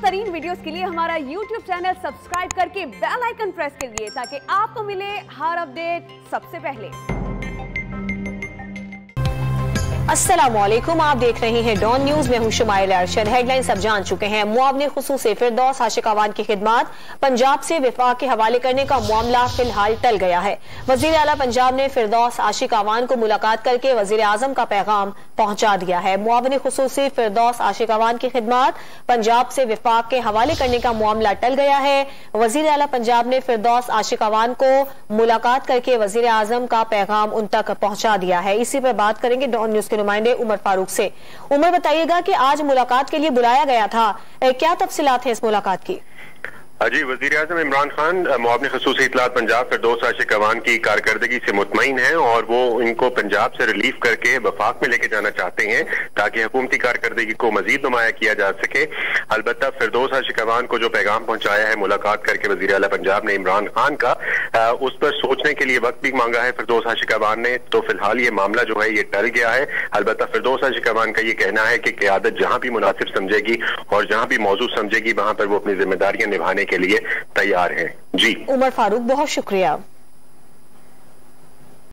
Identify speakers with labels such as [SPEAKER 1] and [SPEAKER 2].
[SPEAKER 1] तरीन वीडियोस के लिए हमारा YouTube चैनल सब्सक्राइब करके बेल आइकन प्रेस करिए ताकि आपको मिले हर अपडेट सबसे पहले। अस्सलामुअलैकुम, आप देख रहे हैं डॉन न्यूज। मैं हूं शुमाइल अरशद। हेडलाइंस सब जान चुके हैं। मुआवने खुसूसी फिरदौस आशिक अवान की खिदमात पंजाब से विफाक के हवाले करने का मामला फिलहाल टल गया है। वजीर आला पंजाब ने फिरदौस आशिक अवान को मुलाकात करके वजीर आजम का पैगाम पहुंचा दिया है। मुआवने खुसूसी फिरदौस आशिक अवान की खिदमात पंजाब से विफाक के हवाले करने का मामला टल गया है। वजीर आला पंजाब ने फिरदौस आशिक अवान को मुलाकात करके वजीर आजम का पैगाम उन तक पहुंचा दिया है। इसी पर बात करेंगे डॉन न्यूज के नुमाइंदे उमर फारूक से। उमर, बताइएगा कि आज मुलाकात के लिए बुलाया गया था, क्या तफसीलात है इस मुलाकात की?
[SPEAKER 2] जी, वज़ीर आज़म इमरान खान मुआवने ख़ुसूसी इत्तलात पंजाब फिरदौस आशिक अवान की कारकर्दगी से मुतमईन है और वो इनको पंजाब से रिलीफ करके वफाक में लेके जाना चाहते हैं ताकि हुकूमती कारकर्दगी को मजीद नुमाया किया जा सके। अलबत्ता फिरदौस आशिक अवान को जो पैगाम पहुंचाया है मुलाकात करके वज़ीर आला पंजाब ने इमरान खान का, उस पर सोचने के लिए वक्त भी मांगा है फिरदौस आशिक अवान ने। तो फिलहाल ये मामला जो है ये टल गया है। अलबत्ता फिरदौस आशिक अवान का ये कहना है कि क़यादत जहां भी मुनासिब समझेगी और जहां भी मौजूद समझेगी वहां पर वो अपनी जिम्मेदारियां निभाने के लिए तैयार हैं। जी
[SPEAKER 1] उमर फारूक, बहुत शुक्रिया।